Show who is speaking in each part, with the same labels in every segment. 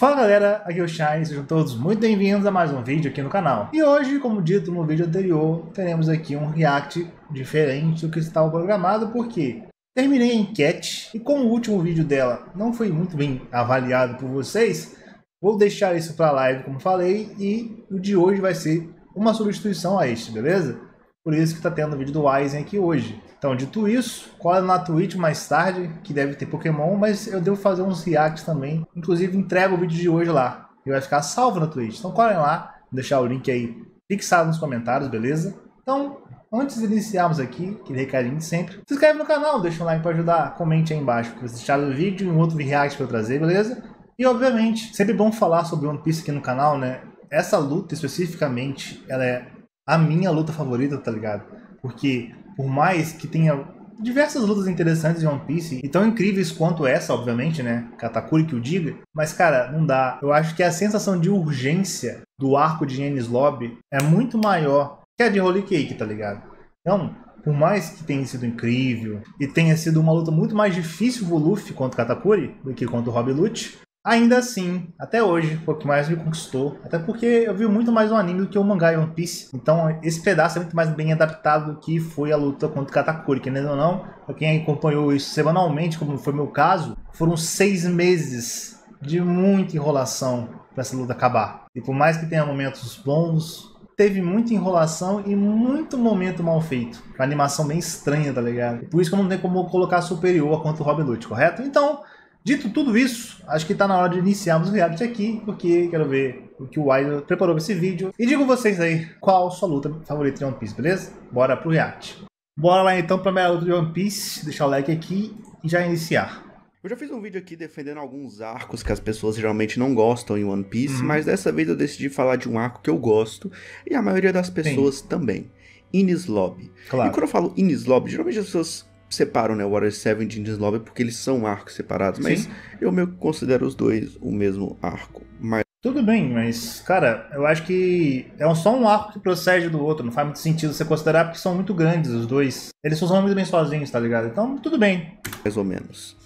Speaker 1: Fala galera, aqui é o Shine, sejam todos muito bem-vindos a mais um vídeo aqui no canal. E hoje, como dito no vídeo anterior, teremos aqui um react diferente do que estava programado, porque terminei a enquete e como o último vídeo dela não foi muito bem avaliado por vocês, vou deixar isso para live, como falei, e o de hoje vai ser uma substituição a este, beleza? Por isso que está tendo o vídeo do Aizen aqui hoje. Então, dito isso, cola na Twitch mais tarde, que deve ter Pokémon, mas eu devo fazer uns reacts também. Inclusive, entrego o vídeo de hoje lá. E vai ficar salvo na Twitch. Então, colhem lá, vou deixar o link aí fixado nos comentários, beleza? Então, antes de iniciarmos aqui, aquele recadinho de sempre, se inscreve no canal, deixa um like para ajudar, comente aí embaixo que vocês acharam do vídeo e um outro react para eu trazer, beleza? E, obviamente, sempre bom falar sobre One Piece aqui no canal, né? Essa luta, especificamente, ela é a minha luta favorita, tá ligado? Porque, por mais que tenha diversas lutas interessantes de One Piece, e tão incríveis quanto essa, obviamente, né? Katakuri que o diga, mas, cara, não dá. Eu acho que a sensação de urgência do arco de Enies Lobby é muito maior que a de Holy Cake, tá ligado? Então, por mais que tenha sido incrível, e tenha sido uma luta muito mais difícil pro Luffy contra o Katakuri do que contra o Rob Lucci, ainda assim, até hoje, foi o que mais me conquistou. Até porque eu vi muito mais o anime do que o mangá em One Piece. Então esse pedaço é muito mais bem adaptado do que foi a luta contra o Katakuri. Querendo ou não, pra quem acompanhou isso semanalmente, como foi meu caso, foram 6 meses de muita enrolação pra essa luta acabar. E por mais que tenha momentos bons, teve muita enrolação e muito momento mal feito. Uma animação bem estranha, tá ligado? Por isso que eu não tenho como colocar superior contra o Rob Lucci, correto? Então, dito tudo isso, acho que está na hora de iniciarmos o react aqui, porque quero ver o que o Aizen preparou para esse vídeo. E digo vocês aí, qual a sua luta favorita de One Piece, beleza? Bora pro react. Bora lá então para a minha luta de One Piece, deixar o like aqui e já iniciar.
Speaker 2: Eu já fiz um vídeo aqui defendendo alguns arcos que as pessoas geralmente não gostam em One Piece, mas dessa vez eu decidi falar de um arco que eu gosto, e a maioria das pessoas também. Enies Lobby.
Speaker 1: Claro.
Speaker 2: E quando eu falo Enies Lobby, geralmente as pessoas separam, né, Water 7 de Enies Lobby porque eles são arcos separados, mas eu meio que considero os dois o mesmo arco. Mas
Speaker 1: tudo bem, mas, cara, eu acho que é só um arco que procede do outro, não faz muito sentido você considerar porque são muito grandes os dois. Eles funcionam muito bem sozinhos, tá ligado? Então, tudo bem.
Speaker 2: Mais ou menos.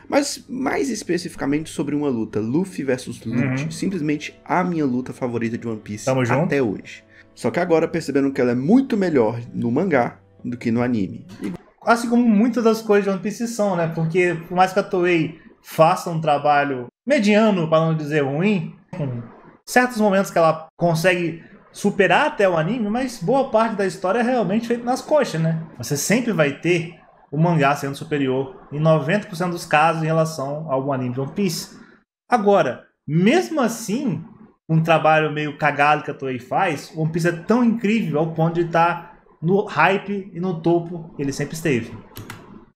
Speaker 2: Mas mais especificamente sobre uma luta, Luffy versus Lucci, simplesmente a minha luta favorita de One Piece até hoje. Só que agora percebendo que ela é muito melhor no mangá do que no anime.
Speaker 1: Assim como muitas das coisas de One Piece são, né? Porque por mais que a Toei faça um trabalho mediano, para não dizer ruim, com certos momentos que ela consegue superar até o anime, mas boa parte da história é realmente feita nas coxas, né? Você sempre vai ter o mangá sendo superior em 90% dos casos em relação ao anime de One Piece. Agora, mesmo assim, um trabalho meio cagado que a Toei faz, One Piece é tão incrível ao ponto de estar no hype e no topo que ele sempre esteve.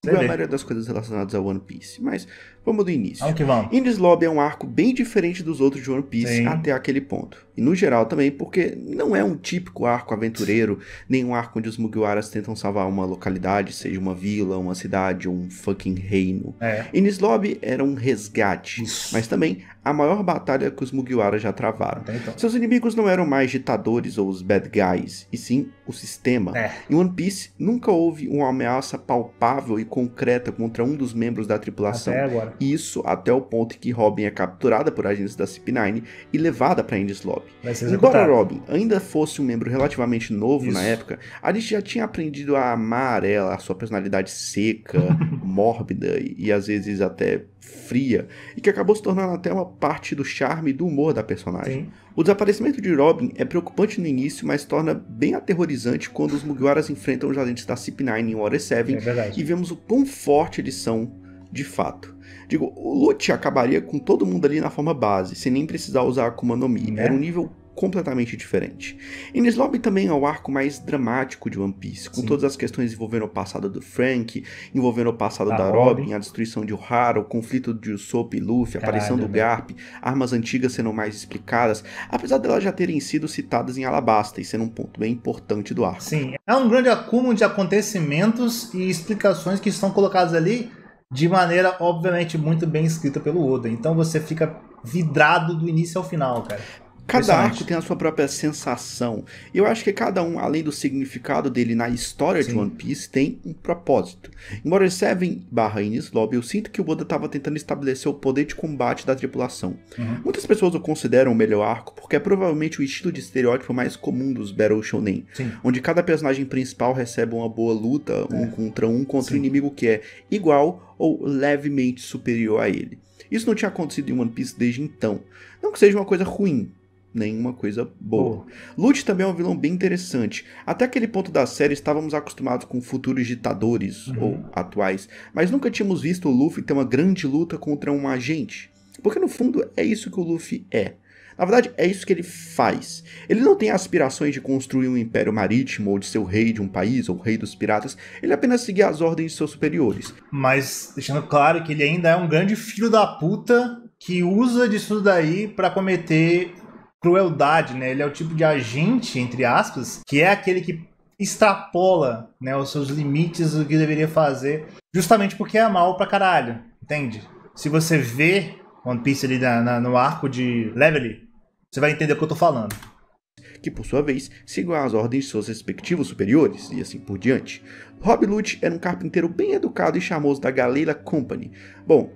Speaker 2: A maioria das coisas relacionadas a One Piece, mas vamos do início.
Speaker 1: Vamos que vamos.
Speaker 2: Enies Lobby é um arco bem diferente dos outros de One Piece até aquele ponto. E no geral também porque não é um típico arco aventureiro, nem um arco onde os Mugiwaras tentam salvar uma localidade, seja uma vila, uma cidade ou um fucking reino. Enies Lobby era um resgate, mas também a maior batalha que os Mugiwaras já travaram.
Speaker 1: Então.
Speaker 2: Seus inimigos não eram mais ditadores ou os bad guys, e sim o sistema. Em One Piece nunca houve uma ameaça palpável e concreta contra um dos membros da tripulação.
Speaker 1: Até agora.
Speaker 2: Isso até o ponto em que Robin é capturada por agentes da CP9 e levada para Enies Lobby. Embora Robin ainda fosse um membro relativamente novo na época, a gente já tinha aprendido a amar ela, a sua personalidade seca, mórbida e às vezes até fria, e que acabou se tornando até uma parte do charme e do humor da personagem. O desaparecimento de Robin é preocupante no início, mas torna bem aterrorizante quando os Mugiwaras enfrentam os agentes da CP9 em Water 7 e vemos o quão forte eles são de fato. Digo, o Lucci acabaria com todo mundo ali na forma base, sem nem precisar usar a Akuma no Mi. Era um nível completamente diferente. Enies Lobby também é o arco mais dramático de One Piece, com todas as questões envolvendo o passado do Frank, envolvendo o passado da Robin, a destruição de Ohara, o conflito de Usopp e Luffy, a aparição do Garp, armas antigas sendo mais explicadas, apesar delas já terem sido citadas em Alabasta e sendo um ponto bem importante do arco.
Speaker 1: Sim, é um grande acúmulo de acontecimentos e explicações que estão colocadas ali de maneira, obviamente, muito bem escrita pelo Oda. Então você fica vidrado do início ao final, cara.
Speaker 2: Cada arco tem a sua própria sensação. E eu acho que cada um, além do significado dele na história de One Piece, tem um propósito. Em Water 7/Enies Lobby, eu sinto que o Oda estava tentando estabelecer o poder de combate da tripulação. Muitas pessoas o consideram o melhor arco porque é provavelmente o estilo de estereótipo mais comum dos Battle Shonen, onde cada personagem principal recebe uma boa luta, um contra um inimigo que é igual ou levemente superior a ele. Isso não tinha acontecido em One Piece desde então. Não que seja uma coisa ruim, nenhuma coisa boa. Lute também é um vilão bem interessante. Até aquele ponto da série estávamos acostumados com futuros ditadores ou atuais, mas nunca tínhamos visto o Luffy ter uma grande luta contra um agente. Porque no fundo é isso que o Luffy é. Na verdade, é isso que ele faz. Ele não tem aspirações de construir um império marítimo ou de ser o rei de um país ou o rei dos piratas. Ele apenas seguia as ordens de seus superiores.
Speaker 1: Mas deixando claro que ele ainda é um grande filho da puta que usa disso daí pra cometer crueldade, né? Ele é o tipo de agente, entre aspas, que é aquele que extrapola, né, os seus limites do que deveria fazer, justamente porque é mal pra caralho, entende? Se você vê One Piece ali no arco de Leveling, você vai entender o que eu tô falando.
Speaker 2: Que, por sua vez, sigam as ordens de seus respectivos superiores, e assim por diante. Rob Lute era um carpinteiro bem educado e charmoso da Galeila Company. Bom,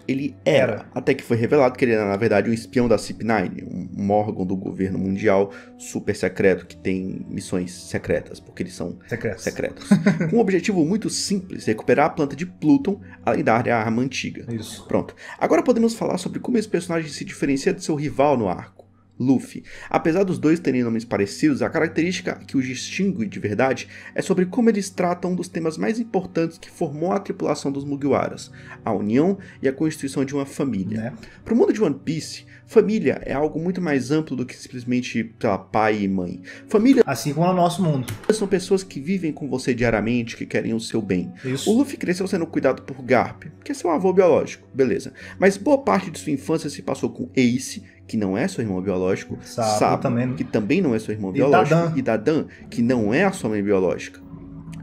Speaker 2: ele era, até que foi revelado que ele era, na verdade, um espião da CP9, um órgão do governo mundial super secreto que tem missões secretas, porque eles são secretos. Com um objetivo muito simples, recuperar a planta de Pluton, além da arma antiga.
Speaker 1: Isso.
Speaker 2: Pronto. Agora podemos falar sobre como esse personagem se diferencia de seu rival no arco, Luffy. Apesar dos dois terem nomes parecidos, a característica que os distingue de verdade é sobre como eles tratam um dos temas mais importantes que formou a tripulação dos Mugiwaras, a união e a constituição de uma família. Para o mundo de One Piece, família é algo muito mais amplo do que simplesmente, sei lá, pai e mãe. Família,
Speaker 1: assim como no nosso mundo,
Speaker 2: são pessoas que vivem com você diariamente, que querem o seu bem.
Speaker 1: Isso.
Speaker 2: O Luffy cresceu sendo cuidado por Garp, que é seu avô biológico, beleza. Mas boa parte de sua infância se passou com Ace, que não é seu irmão biológico, Sabo, também, que também não é seu irmão biológico, e Dadan, que não é a sua mãe biológica.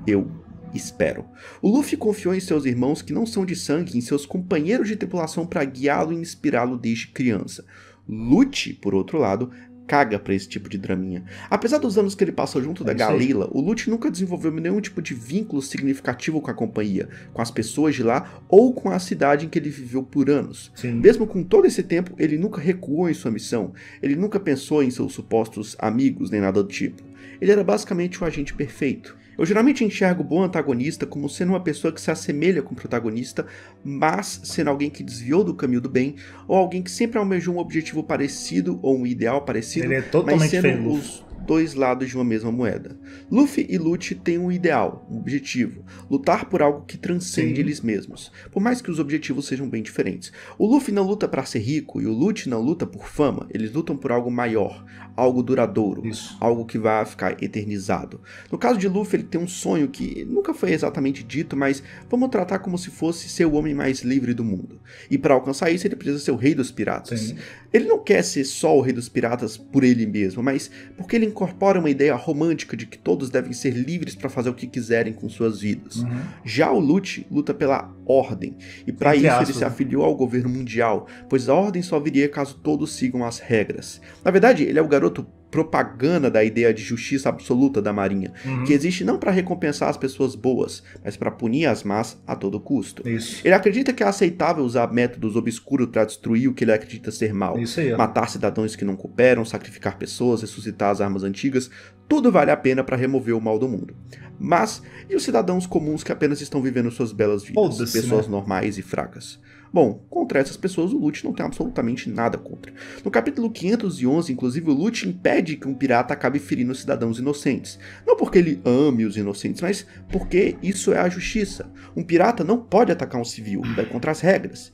Speaker 2: Eu espero. O Luffy confiou em seus irmãos que não são de sangue, em seus companheiros de tripulação para guiá-lo e inspirá-lo desde criança. Lute, por outro lado, caga pra esse tipo de draminha. Apesar dos anos que ele passou junto da Galeila, o Lute nunca desenvolveu nenhum tipo de vínculo significativo com a companhia, com as pessoas de lá ou com a cidade em que ele viveu por anos. Mesmo com todo esse tempo, ele nunca recuou em sua missão, ele nunca pensou em seus supostos amigos nem nada do tipo. Ele era basicamente o agente perfeito. Eu geralmente enxergo o bom antagonista como sendo uma pessoa que se assemelha com o protagonista, mas sendo alguém que desviou do caminho do bem, ou alguém que sempre almejou um objetivo parecido ou um ideal parecido,
Speaker 1: ele é totalmente
Speaker 2: mas sendo os dois lados de uma mesma moeda. Luffy e Lute têm um ideal, um objetivo, lutar por algo que transcende eles mesmos, por mais que os objetivos sejam bem diferentes. O Luffy não luta para ser rico e o Lute não luta por fama, eles lutam por algo maior, algo duradouro, algo que vai ficar eternizado. No caso de Luffy, ele tem um sonho que nunca foi exatamente dito, mas vamos tratar como se fosse ser o homem mais livre do mundo. E para alcançar isso, ele precisa ser o rei dos piratas. Ele não quer ser só o rei dos piratas por ele mesmo, mas porque ele incorpora uma ideia romântica de que todos devem ser livres para fazer o que quiserem com suas vidas. Já o Lute luta pela ordem, e para isso ele se afiliou ao governo mundial, pois a ordem só viria caso todos sigam as regras. Na verdade, ele é o garoto propaganda da ideia de justiça absoluta da Marinha, que existe não para recompensar as pessoas boas, mas para punir as más a todo custo. Ele acredita que é aceitável usar métodos obscuros para destruir o que ele acredita ser mal, matar cidadãos que não cooperam, sacrificar pessoas, ressuscitar as armas antigas, tudo vale a pena para remover o mal do mundo. Mas, e os cidadãos comuns que apenas estão vivendo suas belas vidas, pessoas normais e fracas? Bom, contra essas pessoas o Lute não tem absolutamente nada contra. No capítulo 511, inclusive, o Lute impede que um pirata acabe ferindo cidadãos inocentes. Não porque ele ame os inocentes, mas porque isso é a justiça. Um pirata não pode atacar um civil, vai contra as regras.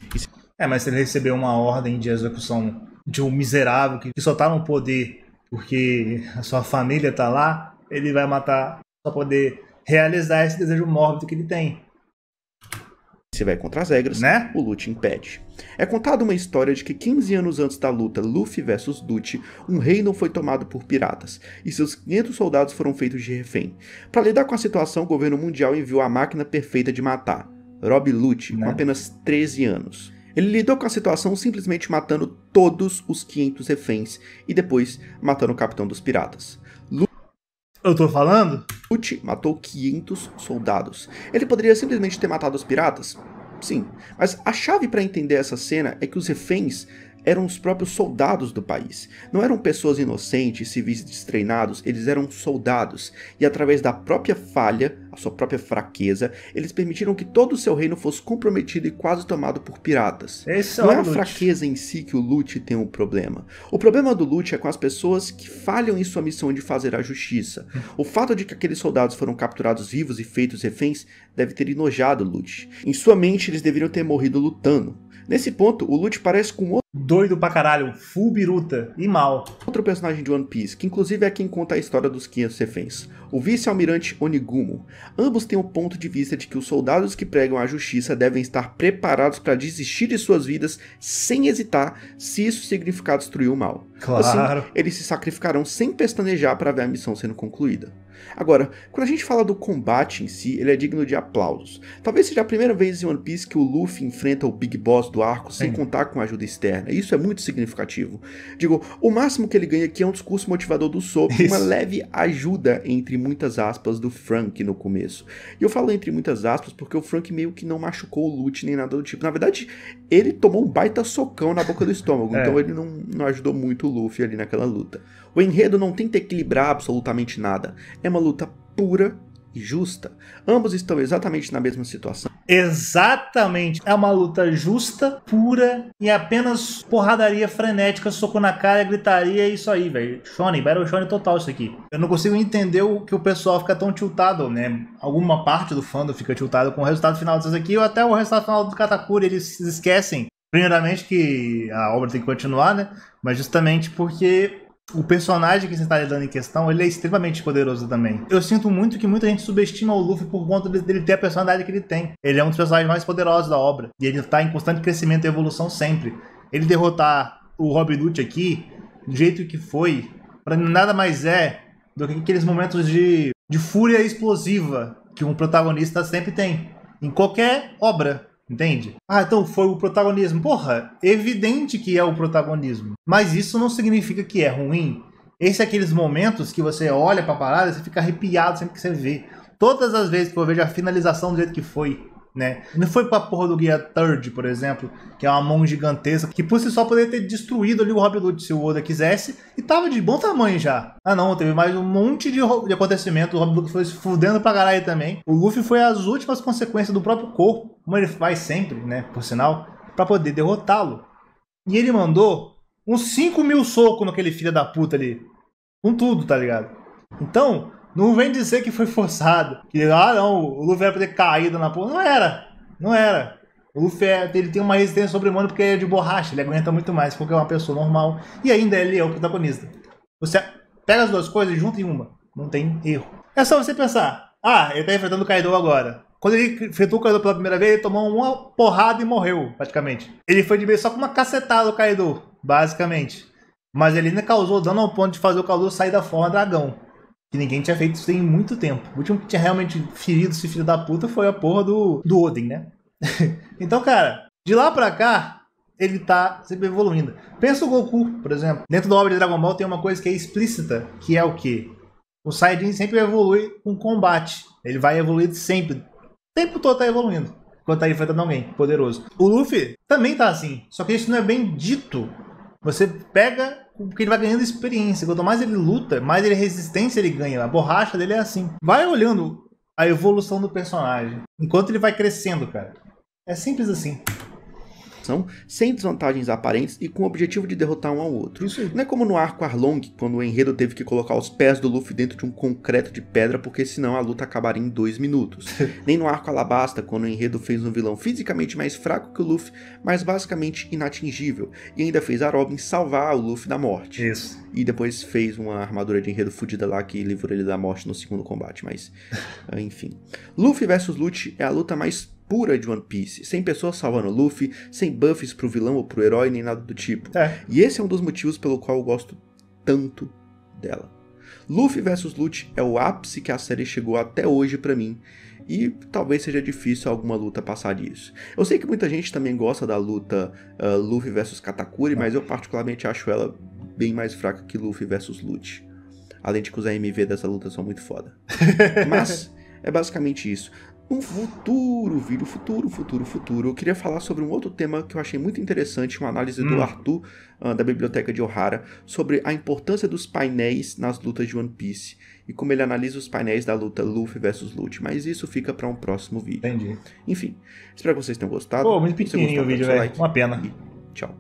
Speaker 1: Mas se ele recebeu uma ordem de execução de um miserável que só tá no poder porque a sua família tá lá, ele vai matar para poder realizar esse desejo mórbido que ele tem.
Speaker 2: Se vai contra as regras, o Lute impede. É contada uma história de que 15 anos antes da luta Luffy vs Lute, um reino foi tomado por piratas, e seus 500 soldados foram feitos de refém. Para lidar com a situação, o governo mundial enviou a máquina perfeita de matar, Rob Lute, com apenas 13 anos. Ele lidou com a situação simplesmente matando todos os 500 reféns e depois matando o capitão dos piratas.
Speaker 1: Eu tô falando?
Speaker 2: Luffy matou 500 soldados. Ele poderia simplesmente ter matado os piratas? Sim, mas a chave para entender essa cena é que os reféns eram os próprios soldados do país. Não eram pessoas inocentes, civis destreinados, eles eram soldados. E através da própria falha, a sua própria fraqueza, eles permitiram que todo o seu reino fosse comprometido e quase tomado por piratas. Não é a fraqueza em si que o Luffy tem um problema. O problema do Luffy é com as pessoas que falham em sua missão de fazer a justiça. O fato de que aqueles soldados foram capturados vivos e feitos reféns deve ter enojado o Luffy. Em sua mente, eles deveriam ter morrido lutando. Nesse ponto, o Luffy parece com outro
Speaker 1: doido pra caralho, full biruta e mal.
Speaker 2: Outro personagem de One Piece, que inclusive é quem conta a história dos 500 reféns, o vice-almirante Onigumo. Ambos têm o ponto de vista de que os soldados que pregam a justiça devem estar preparados para desistir de suas vidas sem hesitar se isso significar destruir o mal.
Speaker 1: Claro.
Speaker 2: Assim, eles se sacrificarão sem pestanejar para ver a missão sendo concluída. Agora, quando a gente fala do combate em si, ele é digno de aplausos. Talvez seja a primeira vez em One Piece que o Luffy enfrenta o Big Boss do arco sem contar com ajuda externa. Isso é muito significativo. Digo, o máximo que ele ganha aqui é um discurso motivador do Soap e uma leve ajuda, entre muitas aspas, do Frank no começo. E eu falo entre muitas aspas porque o Frank meio que não machucou o Luffy nem nada do tipo. Na verdade, ele tomou um baita socão na boca do estômago, então ele não ajudou muito o Luffy ali naquela luta. O enredo não tenta equilibrar absolutamente nada. É uma luta pura e justa. Ambos estão exatamente na mesma situação.
Speaker 1: Exatamente. É uma luta justa, pura e apenas porradaria frenética, soco na cara, gritaria, é isso aí, velho. Shonen, Battle Shonen total isso aqui. Eu não consigo entender o que o pessoal fica tão tiltado, né? Alguma parte do fandom fica tiltado com o resultado final disso aqui, ou até o resultado final do Katakuri, eles se esquecem. Primeiramente que a obra tem que continuar, né? Mas justamente porque o personagem que você está lidando em questão, ele é extremamente poderoso também. Eu sinto muito que muita gente subestima o Luffy por conta dele ter a personalidade que ele tem. Ele é um dos personagens mais poderosos da obra. E ele está em constante crescimento e evolução sempre. Ele derrotar o Rob Lute aqui, do jeito que foi, para mim nada mais é do que aqueles momentos de fúria explosiva que um protagonista sempre tem. Em qualquer obra. Entende? Ah, então foi o protagonismo. Porra, evidente que é o protagonismo. Mas isso não significa que é ruim. Esses são aqueles momentos que você olha pra parada e você fica arrepiado sempre que você vê. Todas as vezes que eu vejo a finalização do jeito que foi, né? Não foi pra porra do Guia Third, por exemplo, que é uma mão gigantesca, que por si só poderia ter destruído ali o Rob Lute se o Oda quisesse, e tava de bom tamanho já. Ah não, teve mais um monte de acontecimento, o Rob Lute foi se fudendo pra caralho também. O Luffy foi as últimas consequências do próprio corpo, como ele faz sempre, né, por sinal, pra poder derrotá-lo. E ele mandou uns 5.000 socos naquele filho da puta ali. Com tudo, tá ligado? Então, não vem dizer que foi forçado. Que, não, o Luffy era pra ter caído na porra. Não era. O Luffy ele tem uma resistência sobre-humana porque ele é de borracha. Ele aguenta muito mais porque é uma pessoa normal. E ainda ele é o protagonista. Você pega as duas coisas e junta em uma. Não tem erro. É só você pensar. Ele tá enfrentando o Kaido agora. Quando ele enfrentou o Kaido pela primeira vez, ele tomou uma porrada e morreu, praticamente. Ele foi de vez só com uma cacetada do Kaido, basicamente. Mas ele ainda causou dano ao ponto de fazer o Kaido sair da forma dragão. Que ninguém tinha feito isso tem muito tempo. O último que tinha realmente ferido esse filho da puta foi a porra do Oden, né? Então, cara, de lá pra cá, ele tá sempre evoluindo. Pensa o Goku, por exemplo. Dentro da obra de Dragon Ball tem uma coisa que é explícita, que é o quê? O Saiyajin sempre evolui com combate. Ele vai evoluir sempre. O tempo todo tá evoluindo. Enquanto tá enfrentando alguém poderoso. O Luffy também tá assim. Só que isso não é bem dito. Você pega porque ele vai ganhando experiência. Quanto mais ele luta, mais ele resistência ele ganha. A borracha dele é assim. Vai olhando a evolução do personagem. Enquanto ele vai crescendo, cara. É simples assim.
Speaker 2: Sem desvantagens aparentes e com o objetivo de derrotar um ao outro.
Speaker 1: Isso aí.
Speaker 2: Não é como no arco Arlong, quando o enredo teve que colocar os pés do Luffy dentro de um concreto de pedra, porque senão a luta acabaria em 2 minutos. Nem no arco Alabasta, quando o enredo fez um vilão fisicamente mais fraco que o Luffy, mas basicamente inatingível, e ainda fez a Robin salvar o Luffy da morte.
Speaker 1: Isso.
Speaker 2: E depois fez uma armadura de enredo fodida lá que livrou ele da morte no segundo combate, mas enfim. Luffy vs Lute é a luta mais pura de One Piece, sem pessoas salvando o Luffy, sem buffs pro vilão ou pro herói, nem nada do tipo. E esse é um dos motivos pelo qual eu gosto tanto dela. Luffy vs Lute é o ápice que a série chegou até hoje pra mim, e talvez seja difícil alguma luta passar disso. Eu sei que muita gente também gosta da luta Luffy vs Katakuri, mas eu particularmente acho ela bem mais fraca que Luffy vs Lute. Além de que os AMV dessa luta são muito foda. Mas é basicamente isso. Um futuro vídeo, futuro, eu queria falar sobre um outro tema que eu achei muito interessante, uma análise do Arthur, da Biblioteca de Ohara, sobre a importância dos painéis nas lutas de One Piece, e como ele analisa os painéis da luta Luffy vs Lute, mas isso fica para um próximo vídeo.
Speaker 1: Entendi.
Speaker 2: Enfim, espero que vocês tenham gostado.
Speaker 1: Pô, muito pequenininho o vídeo, velho, uma pena.
Speaker 2: E tchau.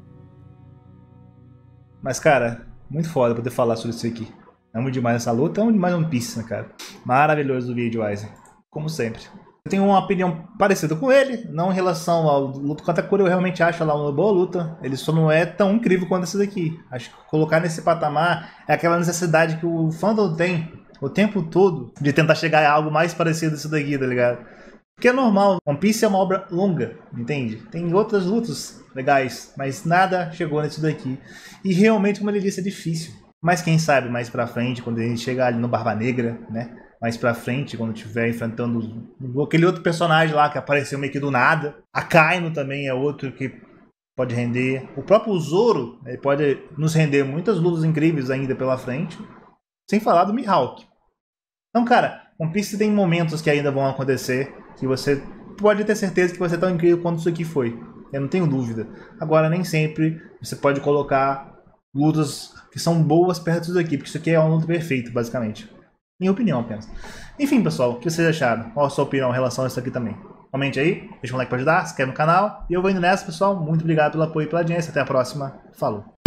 Speaker 1: Mas, cara, muito foda poder falar sobre isso aqui. Amo demais essa luta, amo demais One Piece, né, cara? Maravilhoso o vídeo, Aizen. Como sempre. Eu tenho uma opinião parecida com ele, não em relação ao luto contra a Katakuri, eu realmente acho ela uma boa luta. Ele só não é tão incrível quanto essa daqui. Acho que colocar nesse patamar é aquela necessidade que o fandom tem o tempo todo de tentar chegar a algo mais parecido disso daqui, tá ligado? Porque é normal, One Piece é uma obra longa, entende? Tem outras lutas legais, mas nada chegou nisso daqui. E realmente, como ele disse, é difícil. Mas quem sabe mais pra frente, quando a gente chegar ali no Barba Negra, né? Mais pra frente, quando estiver enfrentando aquele outro personagem lá que apareceu meio que do nada. A Kaino também é outro que pode render. O próprio Zoro, ele pode nos render muitas lutas incríveis ainda pela frente. Sem falar do Mihawk. Então, cara, One Piece tem momentos que ainda vão acontecer que você pode ter certeza que vai ser tão incrível quanto isso aqui foi. Eu não tenho dúvida. Agora, nem sempre você pode colocar lutas que são boas perto disso aqui, porque isso aqui é uma luta perfeita, basicamente. Minha opinião apenas. Enfim, pessoal, o que vocês acharam? Qual a sua opinião em relação a isso aqui também? Comente aí, deixa um like pra ajudar, se inscreve no canal. E eu vou indo nessa, pessoal. Muito obrigado pelo apoio e pela audiência. Até a próxima. Falou!